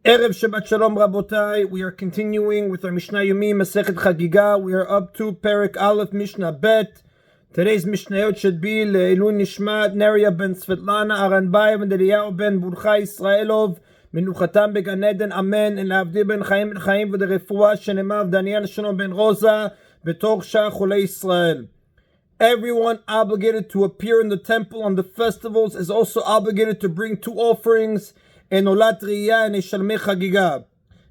Erev Shabbat Shalom Rabotai. We are continuing with our Mishna Yomi, Masechet Chagigah. We are up to Perek Aleph, Mishnah Bet. Today's Mishnayot should be Le'ilun Nishmat, Neria ben Svetlana, Aranbayev, and Eliyahu ben Burcha Israelov, Menuchatam beGan Eden, Amen, and Avdi ben Chaim v'derefua Shenemav, Daniel Shalom ben Rosa, B'tor Shah Chulei Israel. Everyone obligated to appear in the temple on the festivals is also obligated to bring two offerings, an Olat Riyah and a Shalmei Chagigah.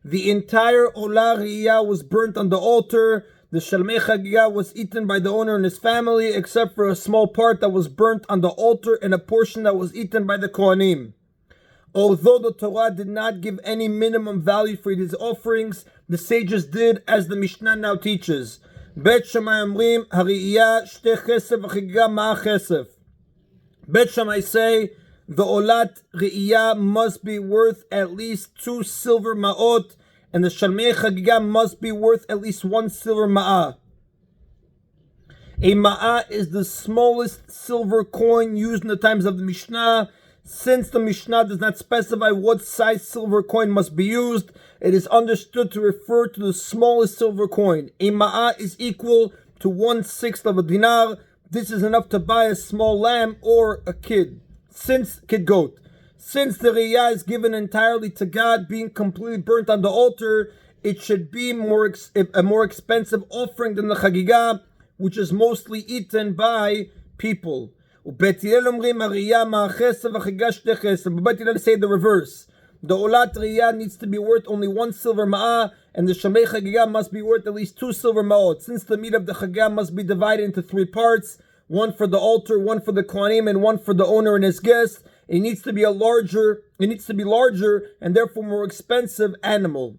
The entire Olah Riyah was burnt on the altar. The Shalmei Chagigah was eaten by the owner and his family, except for a small part that was burnt on the altar and a portion that was eaten by the Kohanim. Although the Torah did not give any minimum value for these offerings, the sages did, as the Mishnah now teaches. Bet Shammai Omrim, Hariyah, Shtei Chesef, Chagigah, Ma Chesef. Bet Shammai say, the Olat Re'iyah must be worth at least 2 silver ma'ot, and the Shalmei Chagigah must be worth at least 1 silver ma'ah. A ma'ah is the smallest silver coin used in the times of the Mishnah. Since the Mishnah does not specify what size silver coin must be used, it is understood to refer to the smallest silver coin. A ma'ah is equal to 1/6 of a dinar. This is enough to buy a small lamb or a kid goat. Since the riyah is given entirely to God, being completely burnt on the altar, it should be a more expensive offering than the Chagigah, which is mostly eaten by people. Bet Hillel say the reverse. The Olat Riyah needs to be worth only 1 silver ma'ah, and the Shalmei Chagigah must be worth at least 2 silver ma'ot. Since the meat of the Chagigah must be divided into 3 parts, 1 for the altar, 1 for the Kohanim, and 1 for the owner and his guests, it needs to be larger, and therefore more expensive animal.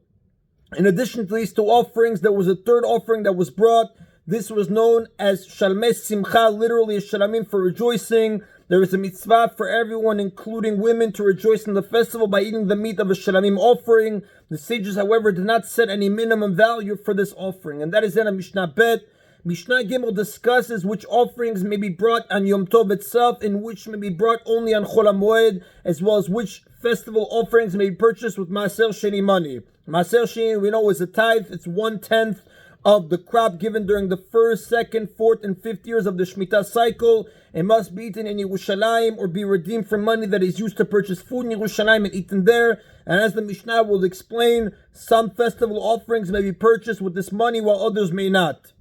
In addition to these 2 offerings, there was a 3rd offering that was brought. This was known as Shalmei Simcha, literally a shalamim for rejoicing. There is a mitzvah for everyone, including women, to rejoice in the festival by eating the meat of a shalamim offering. The sages, however, did not set any minimum value for this offering, and that is in a Mishnah Bet. Mishnah Gimel discusses which offerings may be brought on Yom Tov itself and which may be brought only on Chol Moed, as well as which festival offerings may be purchased with Maaser Sheni money. Maaser Sheni, we know, is a tithe. It's 1/10 of the crop given during the 1st, 2nd, 4th, and 5th years of the Shemitah cycle. It must be eaten in Yerushalayim or be redeemed for money that is used to purchase food in Yerushalayim and eaten there. And as the Mishnah will explain, some festival offerings may be purchased with this money while others may not.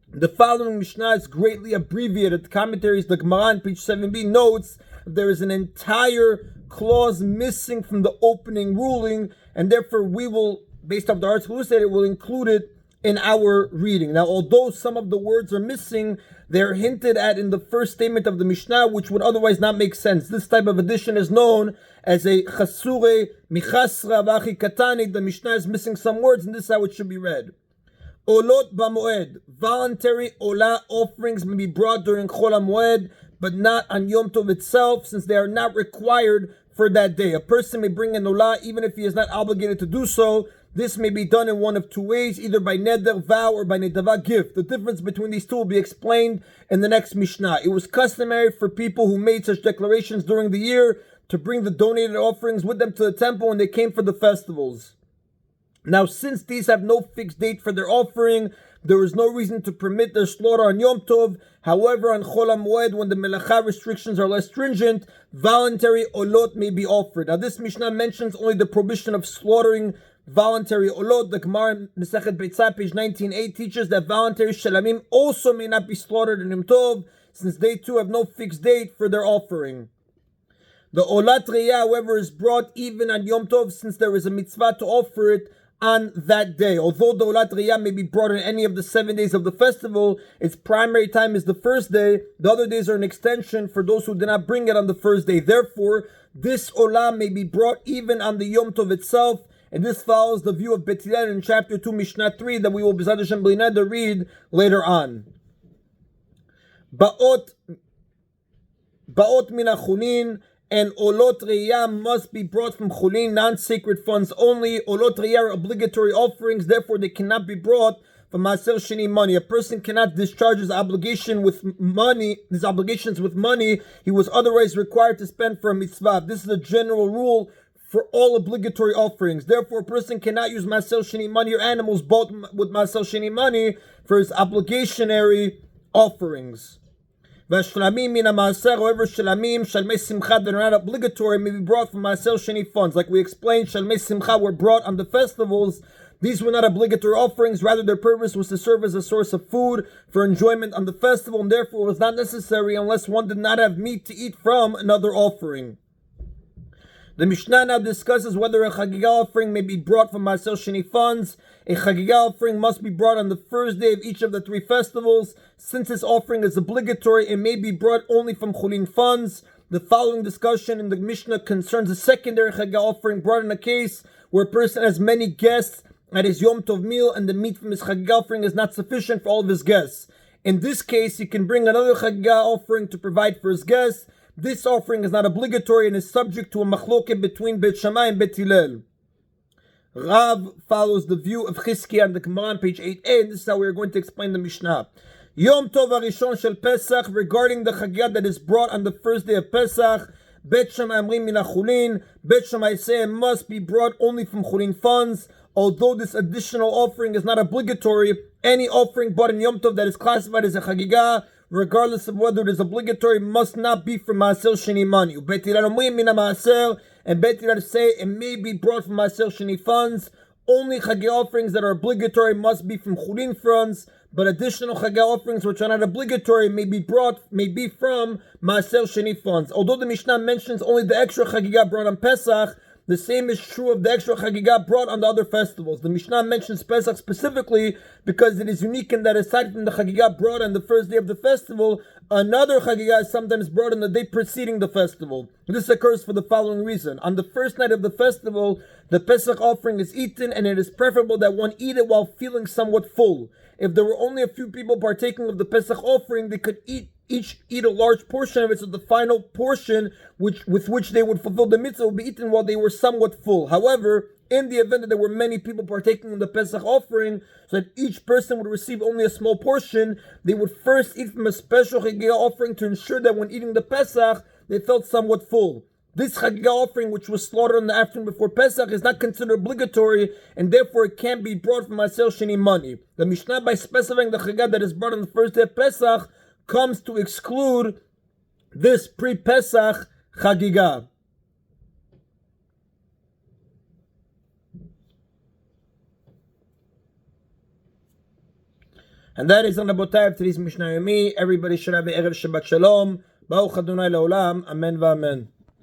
The following Mishnah is greatly abbreviated. The commentaries, the Gemara on page 7b notes there is an entire clause missing from the opening ruling, and therefore we will, based off the article illustrated, will include it in our reading. Now, although some of the words are missing, they're hinted at in the first statement of the Mishnah, which would otherwise not make sense. This type of addition is known as a chasure michasra v'achi katani. The Mishnah is missing some words, and this is how it should be read. Olot b'moed, voluntary olah offerings may be brought during Chol HaMoed, but not on Yom Tov itself, since they are not required for that day. A person may bring an olah even if he is not obligated to do so. This may be done in one of 2 ways, either by neder, vow, or by nedava, gift. The difference between these 2 will be explained in the next Mishnah. It was customary for people who made such declarations during the year to bring the donated offerings with them to the temple when they came for the festivals. Now, since these have no fixed date for their offering, there is no reason to permit their slaughter on Yom Tov. However, on Chol HaMoed, when the melacha restrictions are less stringent, voluntary olot may be offered. Now, this Mishnah mentions only the prohibition of slaughtering voluntary olot. The Gemara Masechet Beitzah, page 19a, teaches that voluntary shalamim also may not be slaughtered in Yom Tov, since they too have no fixed date for their offering. The Olat Riyah, however, is brought even on Yom Tov, since there is a mitzvah to offer it on that day. Although the Olat Riyah may be brought on any of the 7 days of the festival, its primary time is the first day. The other days are an extension for those who did not bring it on the first day. Therefore, this Olah may be brought even on the Yom Tov itself, and this follows the view of Bet Hillel in chapter 2, Mishnah 3, that we will B'ezrat Hashem B'li Neder read later on. Ba'ot min HaChulin, and Olot Riyah must be brought from Chulin, non-sacred funds only. Olot Riyah are obligatory offerings, therefore they cannot be brought from Maaser Sheni money. A person cannot discharge his obligations with money he was otherwise required to spend for a mitzvah. This is a general rule for all obligatory offerings. Therefore, a person cannot use Masel Sheni money or animals bought with Masel Sheni money for his obligationary offerings. V'shlamim min ha'maaser, however, shlamim, shalmei simcha, that are not obligatory, may be brought from Masel Sheni funds. Like we explained, shalmei simcha were brought on the festivals. These were not obligatory offerings, rather their purpose was to serve as a source of food for enjoyment on the festival, and therefore it was not necessary unless one did not have meat to eat from another offering. The Mishnah now discusses whether a Chagigah offering may be brought from Masel Sheni funds. A Chagigah offering must be brought on the first day of each of the 3 festivals. Since this offering is obligatory, it may be brought only from Chulin funds. The following discussion in the Mishnah concerns a secondary Chagigah offering brought in a case where a person has many guests at his Yom Tov meal and the meat from his Chagigah offering is not sufficient for all of his guests. In this case, he can bring another Chagigah offering to provide for his guests. This offering is not obligatory and is subject to a machloket between Beit Shammai and Beit Hillel. Rav follows the view of Chizkiah on the Gemara on page 8a, and this is how we are going to explain the Mishnah. Yom Tov Harishon Shel Pesach, regarding the Chagigah that is brought on the first day of Pesach, Beit Shammai Amrim min HaChulin, Beit Shammai say it must be brought only from Chulin funds. Although this additional offering is not obligatory, any offering bought in Yom Tov that is classified as a Chagigah, regardless of whether it is obligatory, must not be from Masel Sheni money. Beit Hillel Amrim min ha'maaser, and Beit Hillel say it may be brought from Masel Sheni funds. Only Chagigah offerings that are obligatory must be from Chulin funds, but additional Chagigah offerings which are not obligatory may be from Masel Sheni funds. Although the Mishnah mentions only the extra Chagigah brought on Pesach, the same is true of the extra Chagigah brought on the other festivals. The Mishnah mentions Pesach specifically because it is unique in that aside from the Chagigah brought on the first day of the festival, another Chagigah is sometimes brought on the day preceding the festival. This occurs for the following reason. On the first night of the festival, the Pesach offering is eaten, and it is preferable that one eat it while feeling somewhat full. If there were only a few people partaking of the Pesach offering, they could each eat a large portion of it, so the final portion with which they would fulfill the mitzvah would be eaten while they were somewhat full. However, in the event that there were many people partaking in the Pesach offering, so that each person would receive only a small portion, they would first eat from a special Chagigah offering to ensure that when eating the Pesach, they felt somewhat full. This Chagigah offering, which was slaughtered in the afternoon before Pesach, is not considered obligatory, and therefore it can't be brought from Masel Sheni money. The Mishnah, by specifying the Chagigah that is brought on the first day of Pesach, comes to exclude this pre-Pesach Chagigah. And that is on the Botai of today's Mishna Yomi. Everybody should have a Erev Shabbat Shalom. Baruch Adonai Leolam. Amen v'amen.